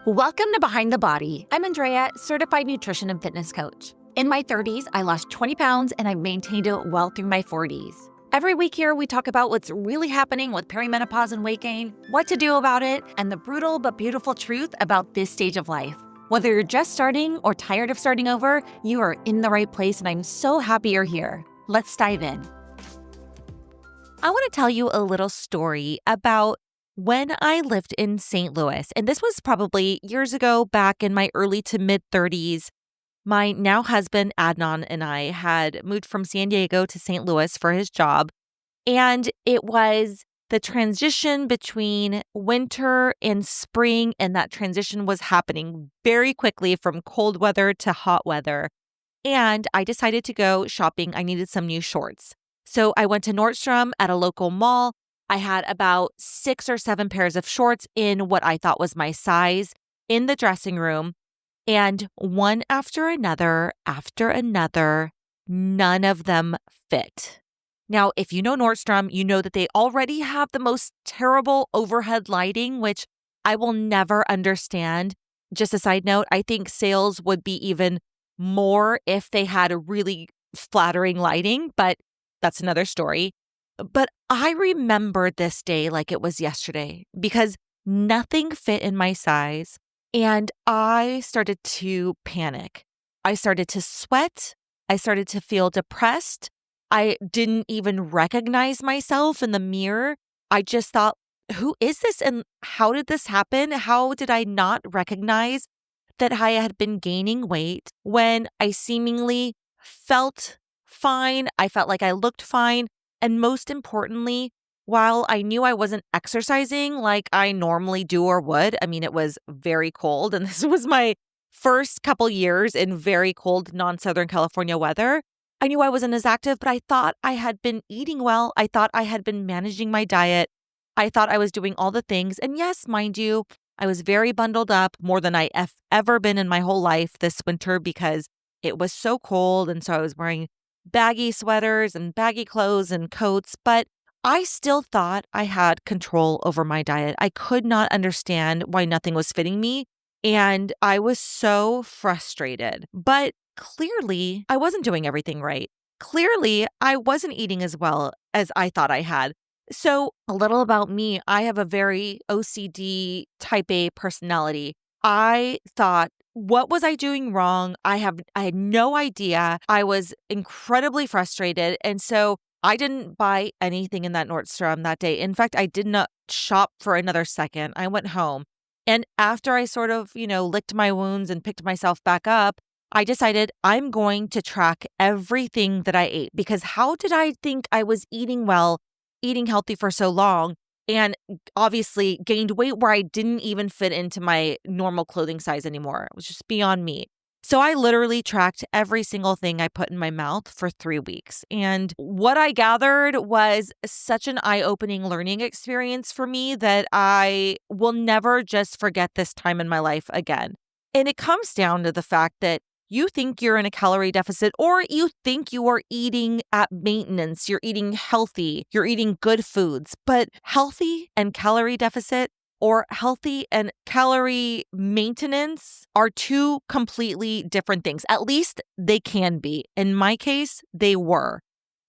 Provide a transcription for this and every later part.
Welcome to Behind the Body. I'm Andrea, certified nutrition and fitness coach. In my 30s, I lost 20 pounds and I've maintained it well through my 40s. Every week here, we talk about what's really happening with perimenopause and weight gain, what to do about it, and the brutal but beautiful truth about this stage of life. Whether you're just starting or tired of starting over, you are in the right place and I'm so happy you're here. Let's dive in. I want to tell you a little story about when I lived in St. Louis, and this was probably years ago, back in my early to mid 30s. My now husband, Adnan, and I had moved from San Diego to St. Louis for his job, and it was the transition between winter and spring, and that transition was happening very quickly from cold weather to hot weather. And I decided to go shopping. I needed some new shorts. So I went to Nordstrom at a local mall. I had about 6 or 7 pairs of shorts in what I thought was my size in the dressing room. And one after another, none of them fit. Now, if you know Nordstrom, you know that they already have the most terrible overhead lighting, which I will never understand. Just a side note, I think sales would be even more if they had a really flattering lighting, but that's another story. But I remember this day like it was yesterday because nothing fit in my size and I started to panic. I started to sweat. I started to feel depressed. I didn't even recognize myself in the mirror. I just thought, who is this and how did this happen? How did I not recognize that I had been gaining weight when I seemingly felt fine? I felt like I looked fine. And most importantly, while I knew I wasn't exercising like I normally do or would, I mean, it was very cold. And this was my first couple years in very cold, non-Southern California weather. I knew I wasn't as active, but I thought I had been eating well. I thought I had been managing my diet. I thought I was doing all the things. And yes, mind you, I was very bundled up, more than I have ever been in my whole life this winter because it was so cold. And so I was wearing baggy sweaters and baggy clothes and coats, but I still thought I had control over my diet. I could not understand why nothing was fitting me, and I was so frustrated. But clearly, I wasn't doing everything right. Clearly, I wasn't eating as well as I thought I had. So, a little about me, I have a very OCD type A personality. I thought, what was I doing wrong? I had no idea. I was incredibly frustrated. And so I didn't buy anything in that Nordstrom that day. In fact, I did not shop for another second. I went home. And after I sort of, licked my wounds and picked myself back up, I decided I'm going to track everything that I ate because how did I think I was eating well, eating healthy for so long? And obviously gained weight where I didn't even fit into my normal clothing size anymore. It was just beyond me. So I literally tracked every single thing I put in my mouth for 3 weeks. And what I gathered was such an eye-opening learning experience for me that I will never just forget this time in my life again. And it comes down to the fact that you think you're in a calorie deficit or you think you are eating at maintenance, you're eating healthy, you're eating good foods, but healthy and calorie deficit or healthy and calorie maintenance are two completely different things. At least they can be. In my case, they were.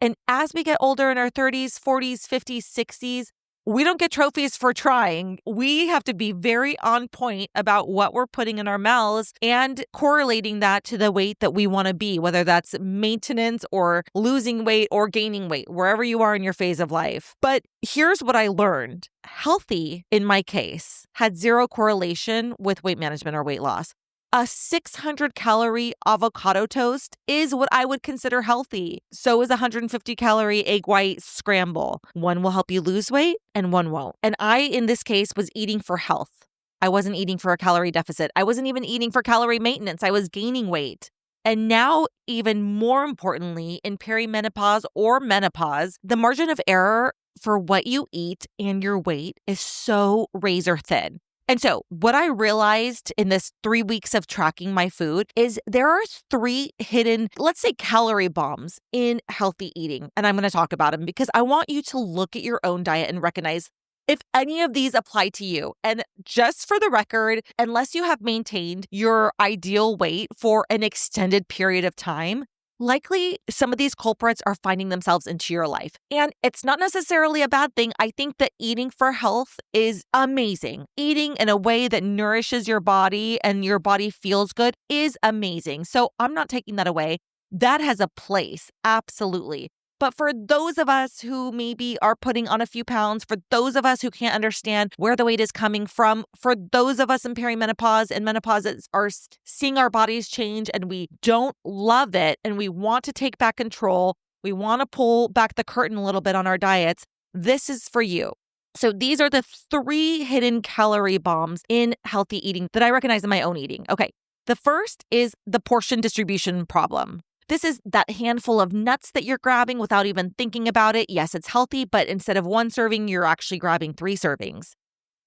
And as we get older in our 30s, 40s, 50s, 60s, we don't get trophies for trying. We have to be very on point about what we're putting in our mouths and correlating that to the weight that we want to be, whether that's maintenance or losing weight or gaining weight, wherever you are in your phase of life. But here's what I learned. Healthy, in my case, had zero correlation with weight management or weight loss. A 600-calorie avocado toast is what I would consider healthy. So is a 150-calorie egg white scramble. One will help you lose weight and one won't. And I, in this case, was eating for health. I wasn't eating for a calorie deficit. I wasn't even eating for calorie maintenance. I was gaining weight. And now, even more importantly, in perimenopause or menopause, the margin of error for what you eat and your weight is so razor thin. And so what I realized in this 3 weeks of tracking my food is there are 3 hidden, let's say, calorie bombs in healthy eating. And I'm going to talk about them because I want you to look at your own diet and recognize If any of these apply to you, and just for the record, unless you have maintained your ideal weight for an extended period of time, likely some of these culprits are finding themselves into your life. And it's not necessarily a bad thing. I think that eating for health is amazing. Eating in a way that nourishes your body and your body feels good is amazing. So I'm not taking that away. That has a place, absolutely. But for those of us who maybe are putting on a few pounds, for those of us who can't understand where the weight is coming from, for those of us in perimenopause and menopause that are seeing our bodies change and we don't love it and we want to take back control, we want to pull back the curtain a little bit on our diets, this is for you. So these are the 3 hidden calorie bombs in healthy eating that I recognize in my own eating. Okay, the first is the portion distribution problem. This is that handful of nuts that you're grabbing without even thinking about it. Yes, it's healthy, but instead of 1 serving, you're actually grabbing 3 servings.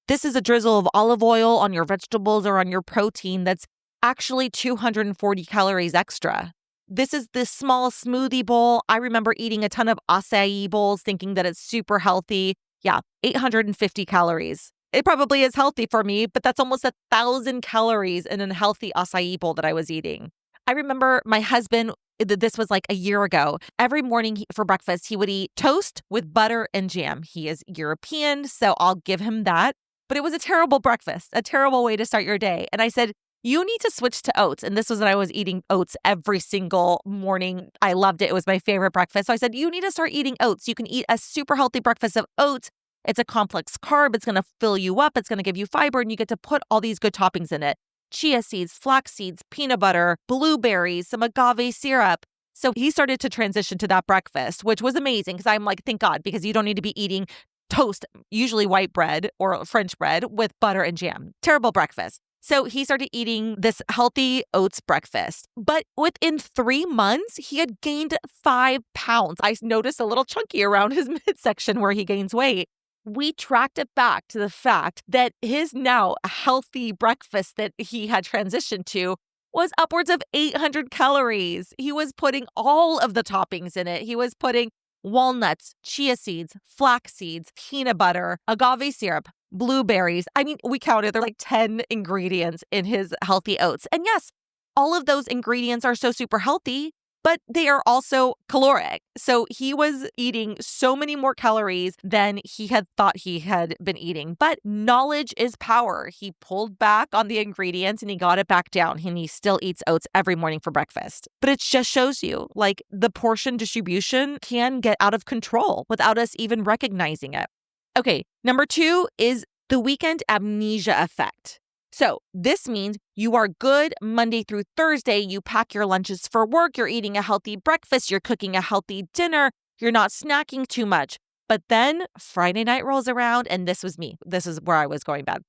This is a drizzle of olive oil on your vegetables or on your protein that's actually 240 calories extra. This is this small smoothie bowl. I remember eating a ton of acai bowls thinking that it's super healthy. Yeah, 850 calories. It probably is healthy for me, but that's almost 1,000 calories in a healthy acai bowl that I was eating. I remember my husband, this was like a year ago. Every morning for breakfast, he would eat toast with butter and jam. He is European, so I'll give him that. But it was a terrible breakfast, a terrible way to start your day. And I said, you need to switch to oats. And this was when I was eating oats every single morning. I loved it. It was my favorite breakfast. So I said, you need to start eating oats. You can eat a super healthy breakfast of oats. It's a complex carb. It's going to fill you up. It's going to give you fiber, and you get to put all these good toppings in it. Chia seeds, flax seeds, peanut butter, blueberries, some agave syrup. So he started to transition to that breakfast, which was amazing because I'm like, thank God, because you don't need to be eating toast, usually white bread or French bread with butter and jam. Terrible breakfast. So he started eating this healthy oats breakfast. But within 3 months, he had gained 5 pounds. I noticed a little chunky around his midsection where he gains weight. We tracked it back to the fact that his now healthy breakfast that he had transitioned to was upwards of 800 calories. He was putting all of the toppings in it. He was putting walnuts, chia seeds, flax seeds, peanut butter, agave syrup, blueberries. I mean, we counted, there are like 10 ingredients in his healthy oats. And yes, all of those ingredients are so super healthy, but they are also caloric. So he was eating so many more calories than he had thought he had been eating. But knowledge is power. He pulled back on the ingredients and he got it back down, and he still eats oats every morning for breakfast. But it just shows you, like, the portion distribution can get out of control without us even recognizing it. Okay, number 2 is the weekend amnesia effect. So this means you are good Monday through Thursday. You pack your lunches for work. You're eating a healthy breakfast. You're cooking a healthy dinner. You're not snacking too much. But then Friday night rolls around, and this was me. This is where I was going bad.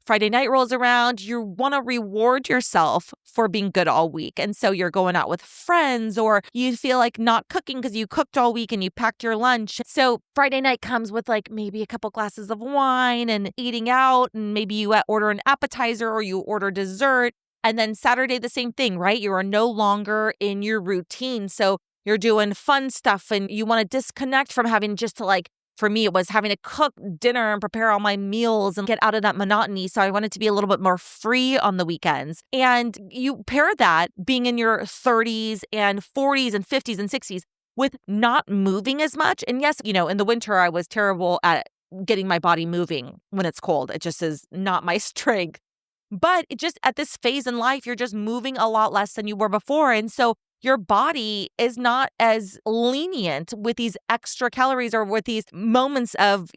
Friday night rolls around, you want to reward yourself for being good all week. And so you're going out with friends, or you feel like not cooking because you cooked all week and you packed your lunch. So Friday night comes with like maybe a couple glasses of wine and eating out, and maybe you order an appetizer or you order dessert. And then Saturday, the same thing, right? You are no longer in your routine. So you're doing fun stuff and you want to disconnect from having just to for me, it was having to cook dinner and prepare all my meals and get out of that monotony. So I wanted to be a little bit more free on the weekends. And you pair that being in your 30s and 40s and 50s and 60s with not moving as much. And yes, in the winter, I was terrible at getting my body moving when it's cold. It just is not my strength. But it just at this phase in life, you're just moving a lot less than you were before. And so your body is not as lenient with these extra calories or with these moments of,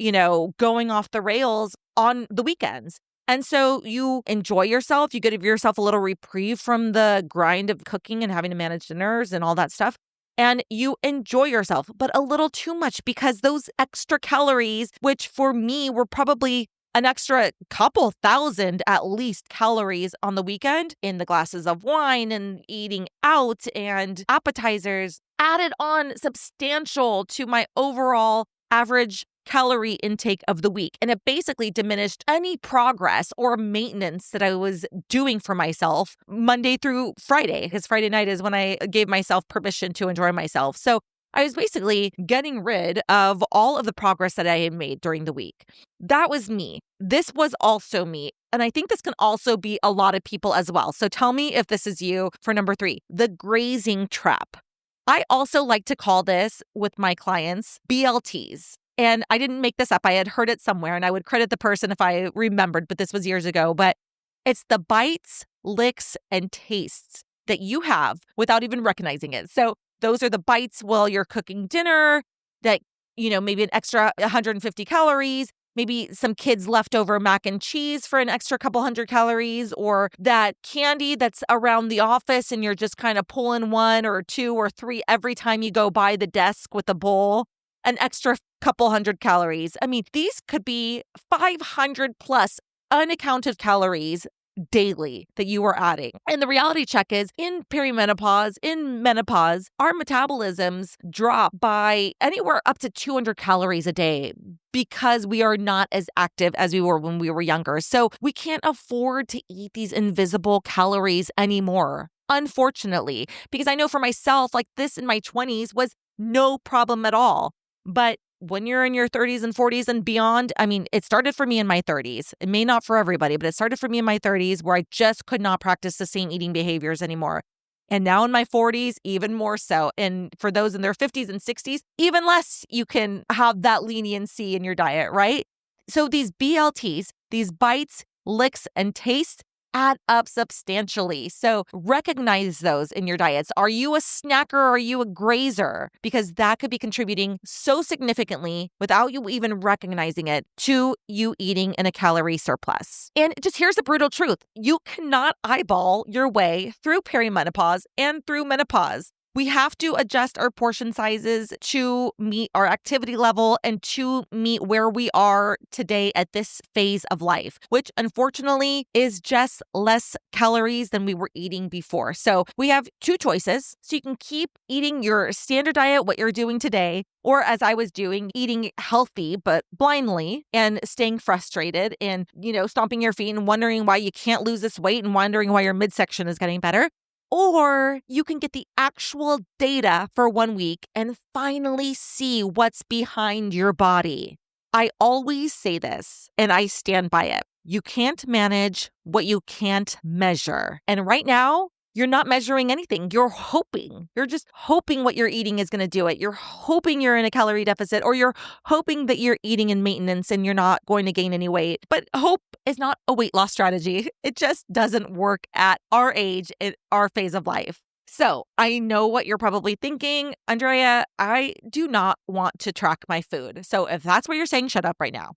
going off the rails on the weekends. And so you enjoy yourself. You give yourself a little reprieve from the grind of cooking and having to manage dinners and all that stuff. And you enjoy yourself, but a little too much, because those extra calories, which for me were probably an extra couple thousand at least calories on the weekend in the glasses of wine and eating out and appetizers, added on substantial to my overall average calorie intake of the week. And it basically diminished any progress or maintenance that I was doing for myself Monday through Friday, because Friday night is when I gave myself permission to enjoy myself. So I was basically getting rid of all of the progress that I had made during the week. That was me. This was also me. And I think this can also be a lot of people as well. So tell me if this is you for number 3, the grazing trap. I also like to call this with my clients BLTs. And I didn't make this up. I had heard it somewhere and I would credit the person if I remembered, but this was years ago. But it's the bites, licks, and tastes that you have without even recognizing it. So those are the bites while you're cooking dinner that, maybe an extra 150 calories, maybe some kids' leftover mac and cheese for an extra couple hundred calories, or that candy that's around the office and you're just kind of pulling 1 or 2 or 3 every time you go by the desk with a bowl, an extra couple hundred calories. I mean, these could be 500 plus unaccounted calories daily that you are adding. And the reality check is in perimenopause, in menopause, our metabolisms drop by anywhere up to 200 calories a day because we are not as active as we were when we were younger. So we can't afford to eat these invisible calories anymore, unfortunately, because I know for myself, like this in my 20s was no problem at all. But when you're in your 30s and 40s and beyond, I mean, it started for me in my 30s. It may not for everybody, but it started for me in my 30s where I just could not practice the same eating behaviors anymore. And now in my 40s, even more so. And for those in their 50s and 60s, even less you can have that leniency in your diet, right? So these BLTs, these bites, licks, and tastes add up substantially. So recognize those in your diets. Are you a snacker or are you a grazer? Because that could be contributing so significantly without you even recognizing it to you eating in a calorie surplus. And just here's the brutal truth. You cannot eyeball your way through perimenopause and through menopause. We have to adjust our portion sizes to meet our activity level and to meet where we are today at this phase of life, which unfortunately is just less calories than we were eating before. So we have 2 choices. So you can keep eating your standard diet, what you're doing today, or as I was doing, eating healthy, but blindly and staying frustrated and, stomping your feet and wondering why you can't lose this weight and wondering why your midsection is getting better. Or you can get the actual data for 1 week and finally see what's behind your body. I always say this, and I stand by it. You can't manage what you can't measure. And right now, you're not measuring anything. You're hoping. You're just hoping what you're eating is going to do it. You're hoping you're in a calorie deficit, or you're hoping that you're eating in maintenance and you're not going to gain any weight. But hope is not a weight loss strategy. It just doesn't work at our age, at our phase of life. So I know what you're probably thinking, Andrea, I do not want to track my food. So if that's what you're saying, shut up right now.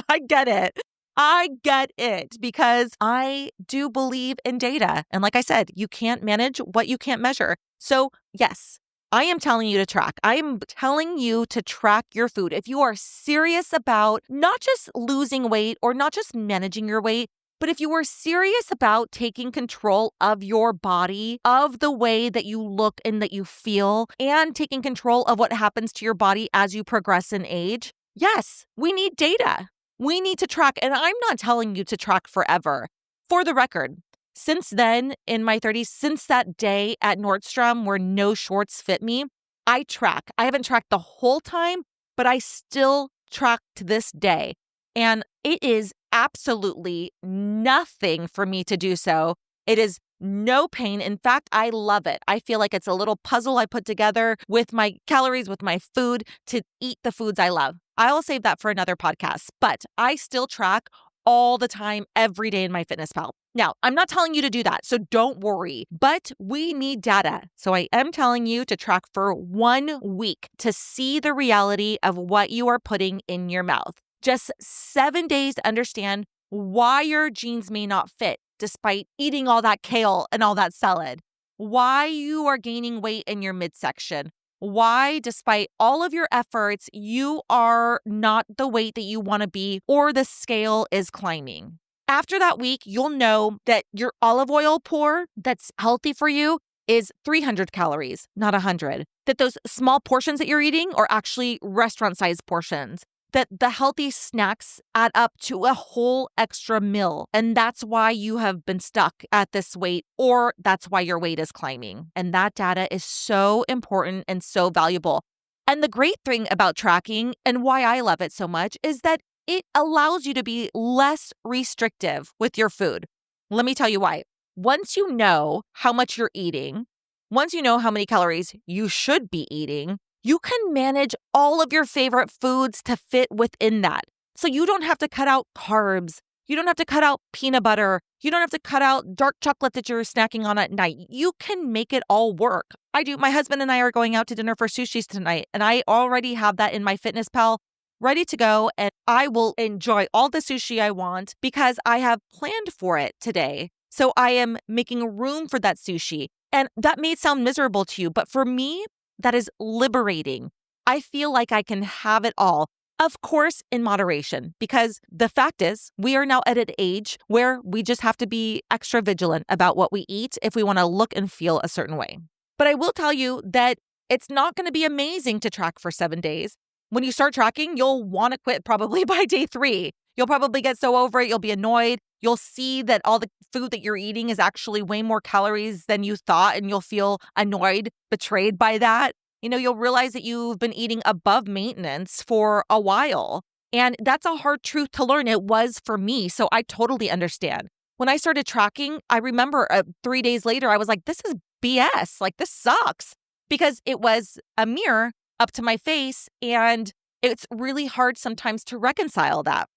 I get it. I get it because I do believe in data. And like I said, you can't manage what you can't measure. So yes, I am telling you to track. I am telling you to track your food. If you are serious about not just losing weight or not just managing your weight, but if you are serious about taking control of your body, of the way that you look and that you feel, and taking control of what happens to your body as you progress in age, yes, we need data. We need to track, and I'm not telling you to track forever. For the record, since then, in my 30s, since that day at Nordstrom where no shorts fit me, I track. I haven't tracked the whole time, but I still track to this day. And it is absolutely nothing for me to do so. It is no pain. In fact, I love it. I feel like it's a little puzzle I put together with my calories, with my food to eat the foods I love. I will save that for another podcast, but I still track all the time, every day in MyFitnessPal. Now, I'm not telling you to do that, so don't worry, but we need data. So I am telling you to track for 1 week to see the reality of what you are putting in your mouth. Just 7 days to understand why your jeans may not fit despite eating all that kale and all that salad, why you are gaining weight in your midsection, why, despite all of your efforts, you are not the weight that you want to be or the scale is climbing. After that week, you'll know that your olive oil pour that's healthy for you is 300 calories, not 100. That those small portions that you're eating are actually restaurant-sized portions. That the healthy snacks add up to a whole extra meal. And that's why you have been stuck at this weight, or that's why your weight is climbing. And that data is so important and so valuable. And the great thing about tracking and why I love it so much is that it allows you to be less restrictive with your food. Let me tell you why. Once you know how much you're eating, once you know how many calories you should be eating, you can manage all of your favorite foods to fit within that. So you don't have to cut out carbs. You don't have to cut out peanut butter. You don't have to cut out dark chocolate that you're snacking on at night. You can make it all work. I do. My husband and I are going out to dinner for sushi tonight, and I already have that in my Fitness Pal ready to go, and I will enjoy all the sushi I want because I have planned for it today. So I am making room for that sushi. And that may sound miserable to you, but for me, that is liberating. I feel like I can have it all. Of course, in moderation, because the fact is we are now at an age where we just have to be extra vigilant about what we eat if we want to look and feel a certain way. But I will tell you that it's not going to be amazing to track for 7 days. When you start tracking, you'll want to quit probably by day 3. You'll probably get so over it, you'll be annoyed. You'll see that all the food that you're eating is actually way more calories than you thought, and you'll feel annoyed, betrayed by that. You'll realize that you've been eating above maintenance for a while. And that's a hard truth to learn. It was for me. So I totally understand. When I started tracking, I remember 3 days later, I was like, this is BS. Like, this sucks. Because it was a mirror up to my face. And it's really hard sometimes to reconcile that.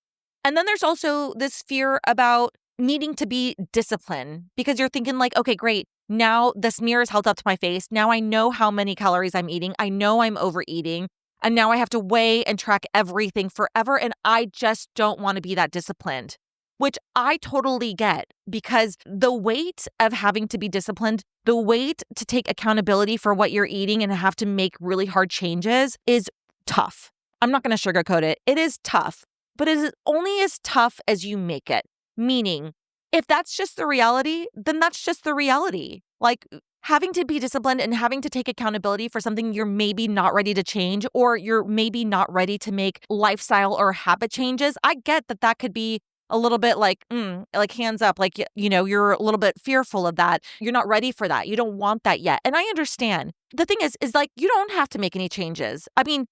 And then there's also this fear about needing to be disciplined because you're thinking like, okay, great. Now this mirror is held up to my face. Now I know how many calories I'm eating. I know I'm overeating. And now I have to weigh and track everything forever. And I just don't want to be that disciplined, which I totally get because the weight of having to be disciplined, the weight to take accountability for what you're eating and have to make really hard changes is tough. I'm not going to sugarcoat it. It is tough, but it is only as tough as you make it. Meaning, if that's just the reality, then that's just the reality. Like having to be disciplined and having to take accountability for something you're maybe not ready to change, or you're maybe not ready to make lifestyle or habit changes. I get that that could be a little bit like hands up, like, you're a little bit fearful of that. You're not ready for that. You don't want that yet. And I understand. The thing is like, you don't have to make any changes. I mean,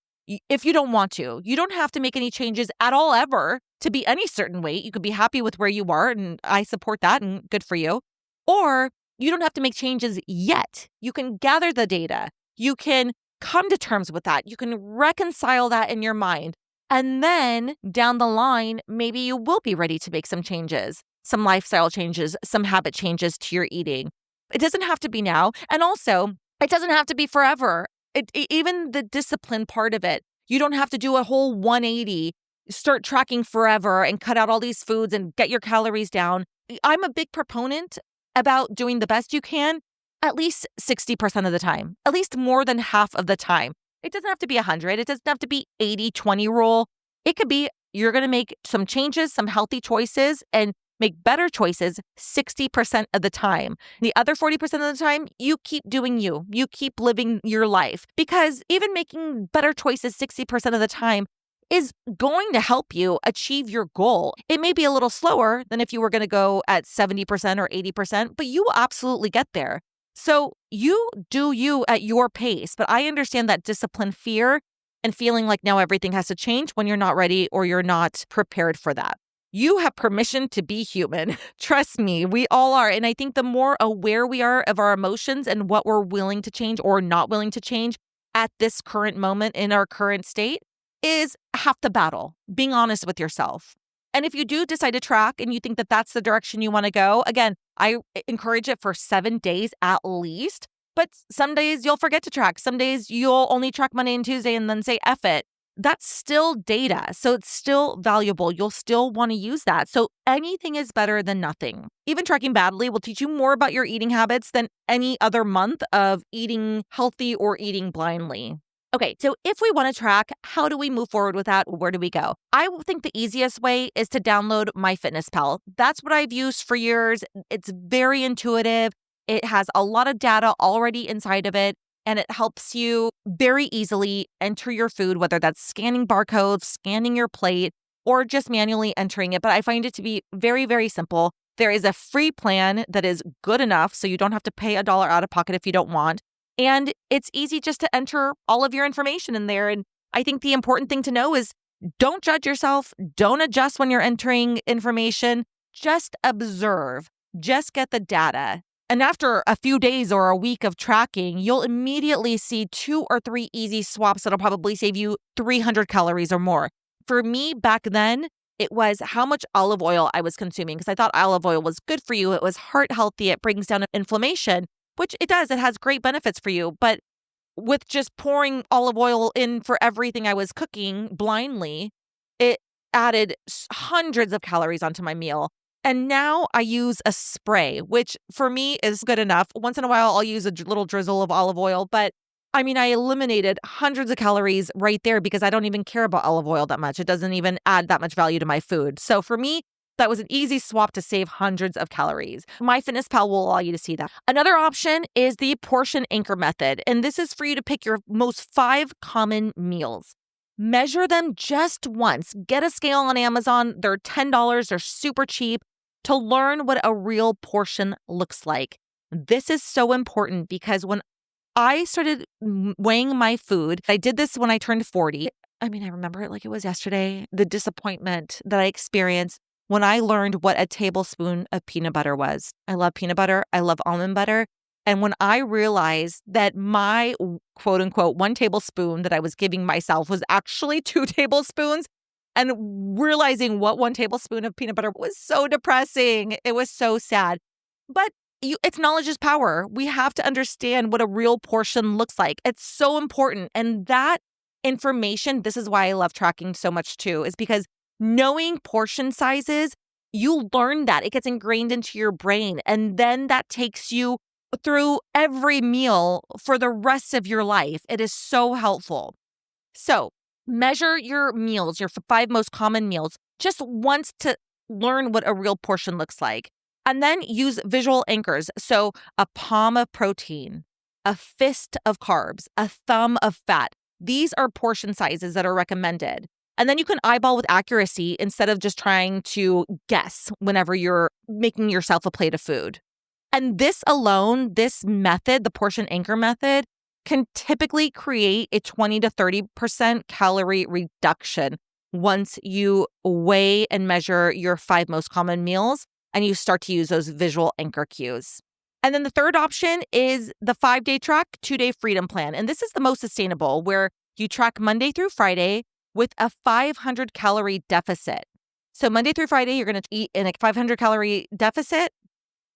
if you don't want to, you don't have to make any changes at all ever to be any certain weight. You could be happy with where you are, and I support that, and good for you. Or you don't have to make changes yet. You can gather the data. You can come to terms with that. You can reconcile that in your mind. And then down the line, maybe you will be ready to make some changes, some lifestyle changes, some habit changes to your eating. It doesn't have to be now. And also, it doesn't have to be forever. Even the discipline part of it, you don't have to do a whole 180, start tracking forever and cut out all these foods and get your calories down. I'm a big proponent about doing the best you can at least 60% of the time, at least more than half of the time. It doesn't have to be 100. It doesn't have to be 80-20 rule. It could be you're going to make some changes, some healthy choices, and make better choices 60% of the time. The other 40% of the time, you keep doing you. You keep living your life. Because even making better choices 60% of the time is going to help you achieve your goal. It may be a little slower than if you were going to go at 70% or 80%, but you will absolutely get there. So you do you at your pace. But I understand that discipline fear and feeling like now everything has to change when you're not ready or you're not prepared for that. You have permission to be human. Trust me, we all are. And I think the more aware we are of our emotions and what we're willing to change or not willing to change at this current moment in our current state is half the battle, being honest with yourself. And if you do decide to track and you think that that's the direction you want to go, again, I encourage it for 7 days at least. But some days you'll forget to track. Some days you'll only track Monday and Tuesday and then say, F it. That's still data. So it's still valuable. You'll still want to use that. So anything is better than nothing. Even tracking badly will teach you more about your eating habits than any other month of eating healthy or eating blindly. Okay, so if we want to track, how do we move forward with that? Where do we go? I think the easiest way is to download MyFitnessPal. That's what I've used for years. It's very intuitive. It has a lot of data already inside of it. And it helps you very easily enter your food, whether that's scanning barcodes, scanning your plate, or just manually entering it. But I find it to be very, very simple. There is a free plan that is good enough, so you don't have to pay $1 out of pocket if you don't want. And it's easy just to enter all of your information in there. And I think the important thing to know is don't judge yourself. Don't adjust when you're entering information. Just observe. Just get the data. And after a few days or a week of tracking, you'll immediately see 2 or 3 easy swaps that'll probably save you 300 calories or more. For me back then, it was how much olive oil I was consuming because I thought olive oil was good for you. It was heart healthy. It brings down inflammation, which it does. It has great benefits for you. But with just pouring olive oil in for everything I was cooking blindly, it added hundreds of calories onto my meal. And now I use a spray, which for me is good enough. Once in a while, I'll use a little drizzle of olive oil. But I mean, I eliminated hundreds of calories right there because I don't even care about olive oil that much. It doesn't even add that much value to my food. So for me, that was an easy swap to save hundreds of calories. MyFitnessPal will allow you to see that. Another option is the portion anchor method. And this is for you to pick your most 5 common meals. Measure them just once. Get a scale on Amazon. They're $10. They're super cheap to learn what a real portion looks like. This is so important because when I started weighing my food, I did this when I turned 40. I mean, I remember it like it was yesterday, the disappointment that I experienced when I learned what a tablespoon of peanut butter was. I love peanut butter. I love almond butter. And when I realized that my quote unquote 1 tablespoon that I was giving myself was actually 2 tablespoons, and realizing what 1 tablespoon of peanut butter was so depressing. It was so sad. But it's knowledge is power. We have to understand what a real portion looks like. It's so important. And that information, this is why I love tracking so much too, is because knowing portion sizes, you learn that. It gets ingrained into your brain. And then that takes you through every meal for the rest of your life. It is so helpful. So measure your meals, your 5 most common meals, just once to learn what a real portion looks like. And then use visual anchors. So a palm of protein, a fist of carbs, a thumb of fat. These are portion sizes that are recommended. And then you can eyeball with accuracy instead of just trying to guess whenever you're making yourself a plate of food. And this alone, this method, the portion anchor method, can typically create a 20 to 30% calorie reduction once you weigh and measure your 5 most common meals and you start to use those visual anchor cues. And then the third option is the 5-day track, 2-day freedom plan. And this is the most sustainable, where you track Monday through Friday with a 500 calorie deficit. So Monday through Friday, you're going to eat in a 500 calorie deficit.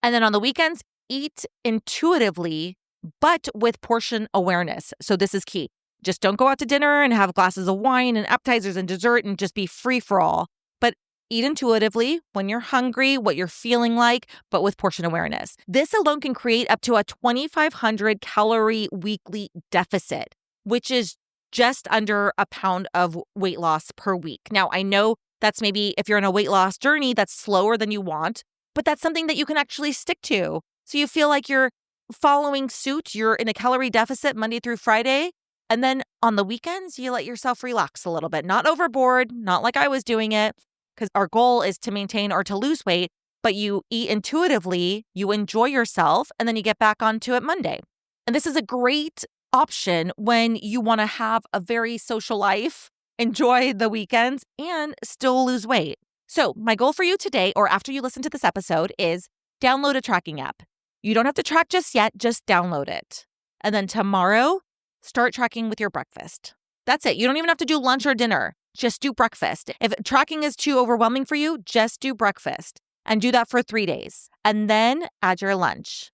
And then on the weekends, eat intuitively, but with portion awareness. So this is key. Just don't go out to dinner and have glasses of wine and appetizers and dessert and just be free for all. But eat intuitively when you're hungry, what you're feeling like, but with portion awareness. This alone can create up to a 2,500 calorie weekly deficit, which is just under a pound of weight loss per week. Now, I know that's maybe if you're in a weight loss journey, that's slower than you want, but that's something that you can actually stick to. So you feel like you're following suit, you're in a calorie deficit Monday through Friday, and then on the weekends, you let yourself relax a little bit, not overboard, not like I was doing it, because our goal is to maintain or to lose weight, but you eat intuitively, you enjoy yourself, and then you get back onto it Monday. And this is a great option when you want to have a very social life, enjoy the weekends, and still lose weight. So my goal for you today, or after you listen to this episode, is download a tracking app. You don't have to track just yet, just download it. And then tomorrow, start tracking with your breakfast. That's it. You don't even have to do lunch or dinner. Just do breakfast. If tracking is too overwhelming for you, just do breakfast and do that for 3 days. And then add your lunch,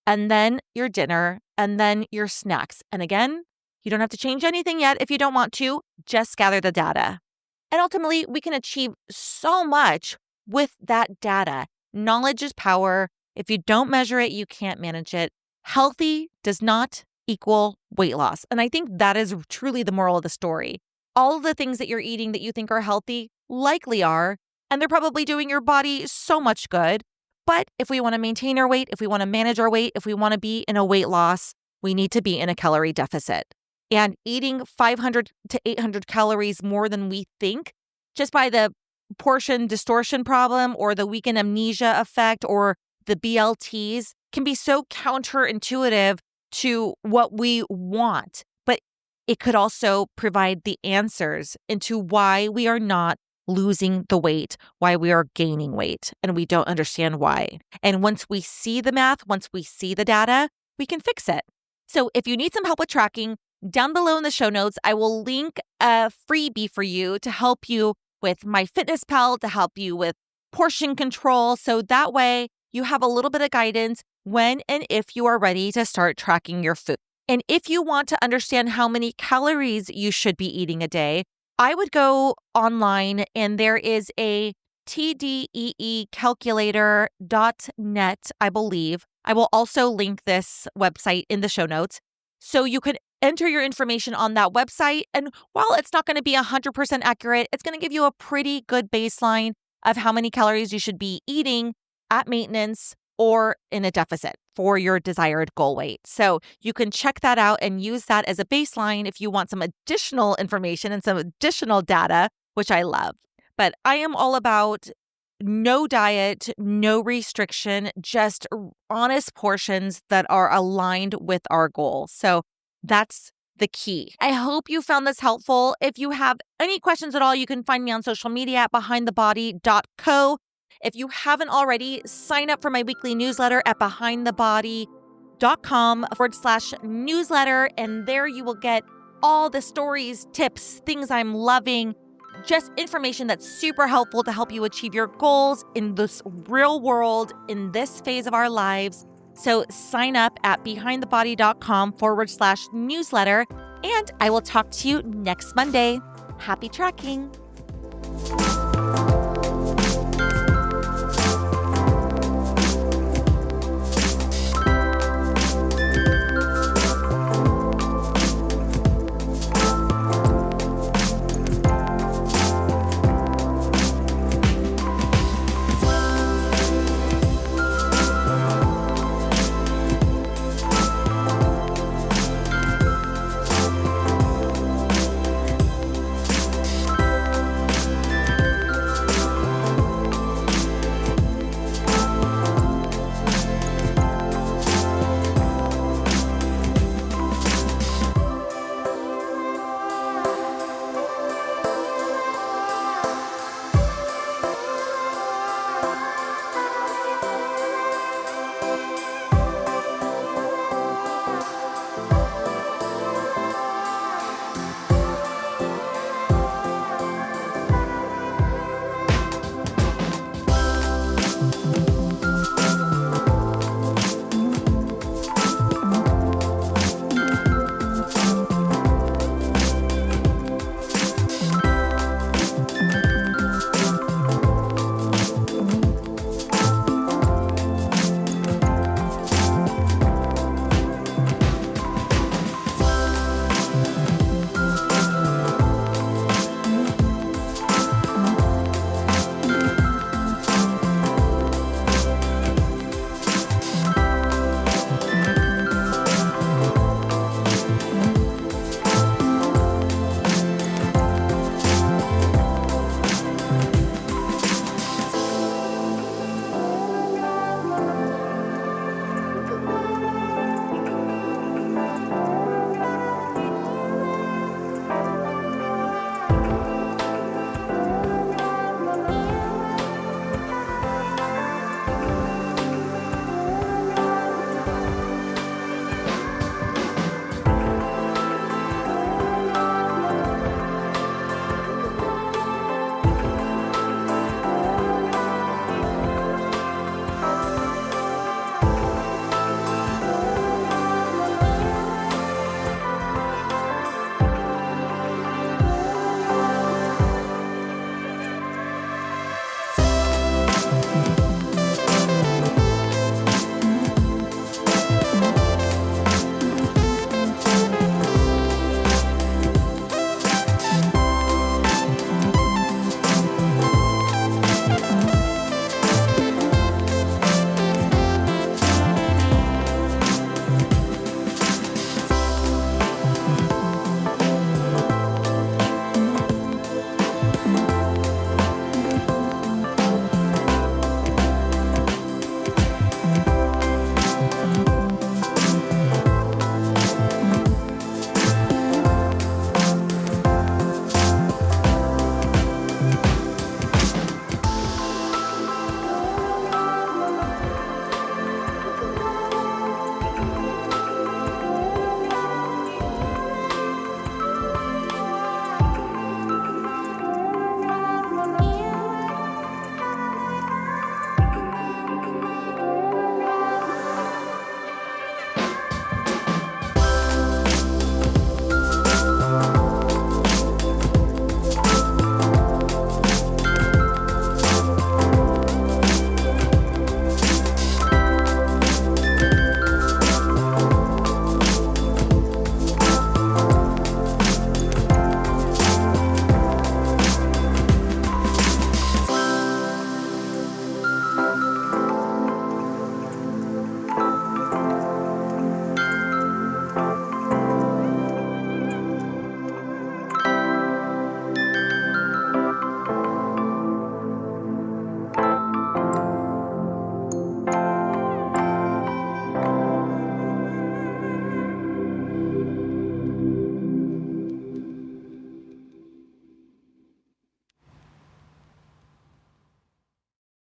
and then your dinner, and then your snacks. And again, you don't have to change anything yet if you don't want to. Just gather the data. And ultimately, we can achieve so much with that data. Knowledge is power. If you don't measure it, you can't manage it. Healthy does not equal weight loss. And I think that is truly the moral of the story. All of the things that you're eating that you think are healthy likely are, and they're probably doing your body so much good. But if we want to maintain our weight, if we want to manage our weight, if we want to be in a weight loss, we need to be in a calorie deficit. And eating 500 to 800 calories more than we think, just by the portion distortion problem or the weekend amnesia effect or the BLTs, can be so counterintuitive to what we want, but it could also provide the answers into why we are not losing the weight, why we are gaining weight, and we don't understand why. And once we see the math, once we see the data, we can fix it. So if you need some help with tracking, down below in the show notes, I will link a freebie for you to help you with MyFitnessPal, to help you with portion control. So that way you have a little bit of guidance when and if you are ready to start tracking your food. And if you want to understand how many calories you should be eating a day, I would go online and there is a tdeecalculator.net, I believe. I will also link this website in the show notes. So you can enter your information on that website. And while it's not going to be 100% accurate, it's going to give you a pretty good baseline of how many calories you should be eating at maintenance or in a deficit for your desired goal weight. So you can check that out and use that as a baseline if you want some additional information and some additional data, which I love. But I am all about no diet, no restriction, just honest portions that are aligned with our goals. So that's the key. I hope you found this helpful. If you have any questions at all, you can find me on social media at behindthebody.co. If you haven't already, sign up for my weekly newsletter at behindthebody.com/newsletter. And there you will get all the stories, tips, things I'm loving, just information that's super helpful to help you achieve your goals in this real world, in this phase of our lives. So sign up at behindthebody.com/newsletter. And I will talk to you next Monday. Happy tracking.